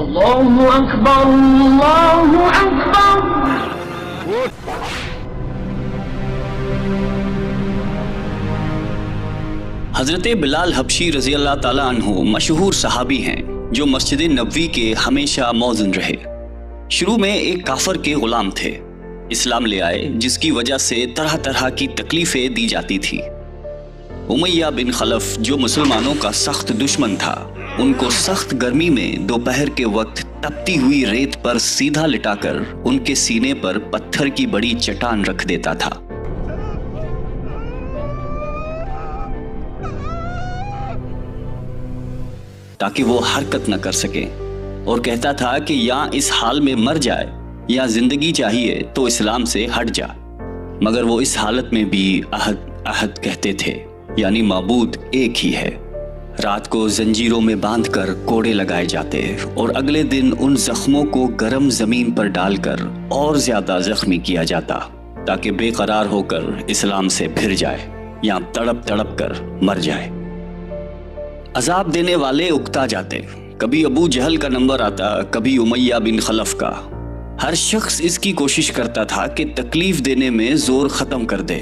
اللہ اکبر اللہ اکبر۔ حضرت بلال حبشی رضی اللہ تعالیٰ عنہ مشہور صحابی ہیں جو مسجد نبوی کے ہمیشہ موذن رہے۔ شروع میں ایک کافر کے غلام تھے، اسلام لے آئے جس کی وجہ سے طرح طرح کی تکلیفیں دی جاتی تھی۔ امیہ بن خلف جو مسلمانوں کا سخت دشمن تھا، ان کو سخت گرمی میں دوپہر کے وقت تپتی ہوئی ریت پر سیدھا لٹا کر ان کے سینے پر پتھر کی بڑی چٹان رکھ دیتا تھا۔ تاکہ وہ حرکت نہ کر سکے، اور کہتا تھا کہ یا اس حال میں مر جائے یا زندگی چاہیے تو اسلام سے ہٹ جا۔ مگر وہ اس حالت میں بھی احد کہتے تھے، یعنی معبود ایک ہی ہے۔ رات کو زنجیروں میں باندھ کر کوڑے لگائے جاتے اور اگلے دن ان زخموں کو گرم زمین پر ڈال کر اور زیادہ زخمی کیا جاتا تاکہ بے قرار ہو کر اسلام سے پھر جائے یا تڑپ تڑپ کر مر جائے۔ عذاب دینے والے اکتا جاتے، کبھی ابو جہل کا نمبر آتا، کبھی امیہ بن خلف کا۔ ہر شخص اس کی کوشش کرتا تھا کہ تکلیف دینے میں زور ختم کر دے۔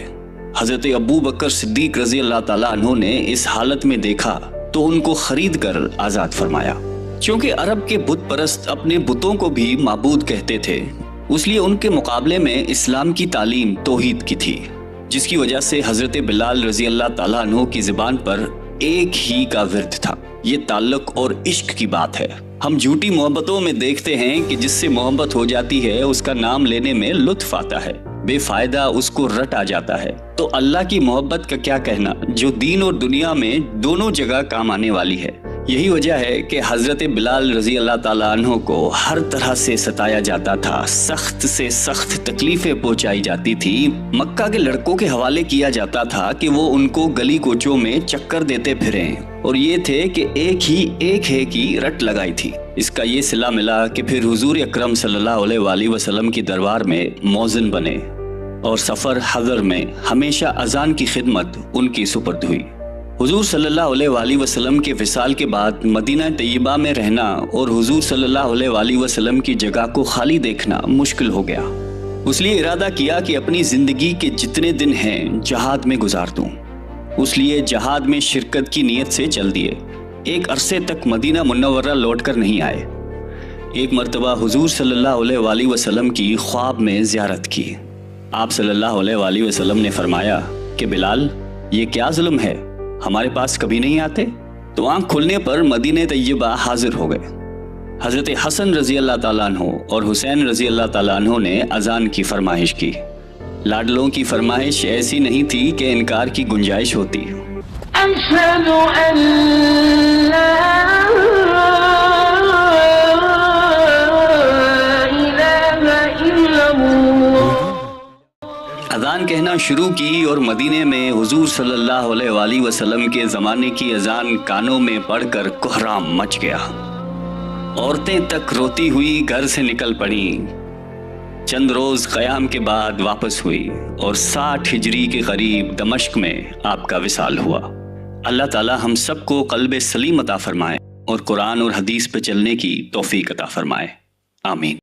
حضرت ابو بکر صدیق رضی اللہ تعالیٰ عنہ نے اس حالت میں دیکھا تو ان کو خرید کر آزاد فرمایا۔ چونکہ عرب کے بت پرست اپنے بتوں کو بھی معبود کہتے تھے، اس لیے ان کے مقابلے میں اسلام کی تعلیم توحید کی تھی، جس کی وجہ سے حضرت بلال رضی اللہ تعالیٰ عنہ کی زبان پر ایک ہی کا ورد تھا۔ یہ تعلق اور عشق کی بات ہے۔ ہم جھوٹی محبتوں میں دیکھتے ہیں کہ جس سے محبت ہو جاتی ہے اس کا نام لینے میں لطف آتا ہے، بے فائدہ اس کو رٹ آ جاتا ہے۔ تو اللہ کی محبت کا کیا کہنا، جو دین اور دنیا میں دونوں جگہ کام آنے والی ہے۔ یہی وجہ ہے کہ حضرت بلال رضی اللہ تعالیٰ عنہ کو ہر طرح سے ستایا جاتا تھا، سخت سے سخت تکلیفیں پہنچائی جاتی تھی۔ مکہ کے لڑکوں کے حوالے کیا جاتا تھا کہ وہ ان کو گلی کوچوں میں چکر دیتے پھریں، اور یہ تھے کہ ایک ہے کی رٹ لگائی تھی۔ اس کا یہ صلہ ملا کہ پھر حضور اکرم صلی اللہ علیہ وآلہ وسلم کی دربار میں موذن بنے، اور سفر حضر میں ہمیشہ اذان کی خدمت ان کی سپرد ہوئی۔ حضور صلی اللہ علیہ وآلہ وسلم کے وصال کے بعد مدینہ طیبہ میں رہنا اور حضور صلی اللہ علیہ وآلہ وسلم کی جگہ کو خالی دیکھنا مشکل ہو گیا۔ اس لیے ارادہ کیا کہ اپنی زندگی کے جتنے دن ہیں جہاد میں گزار دوں۔ اس لیے جہاد میں شرکت کی نیت سے چل دیے۔ ایک عرصے تک مدینہ منورہ لوٹ کر نہیں آئے۔ ایک مرتبہ حضور صلی اللہ علیہ وآلہ وسلم کی خواب میں زیارت کی۔ آپ صلی اللہ علیہ وآلہ وسلم نے فرمایا کہ بلال، یہ کیا ظلم ہے، ہمارے پاس کبھی نہیں آتے؟ تو آنکھ کھلنے پر مدینہ طیبہ حاضر ہو گئے۔ حضرت حسن رضی اللہ تعالیٰ عنہ اور حسین رضی اللہ تعالیٰ عنہ نے اذان کی فرمائش کی۔ لاڈلوں کی فرمائش ایسی نہیں تھی کہ انکار کی گنجائش ہوتی۔ اشہد ان لا اذان کہنا شروع کی اور مدینے میں حضور صلی اللہ علیہ وآلہ وسلم کے زمانے کی اذان کانوں میں پڑھ کر کوہرام مچ گیا۔ عورتیں تک روتی ہوئی گھر سے نکل پڑیں۔ چند روز قیام کے بعد واپس ہوئی اور 60 ہجری کے قریب دمشق میں آپ کا وصال ہوا۔ اللہ تعالی ہم سب کو قلب سلیم عطا فرمائے اور قرآن اور حدیث پہ چلنے کی توفیق عطا فرمائے، آمین۔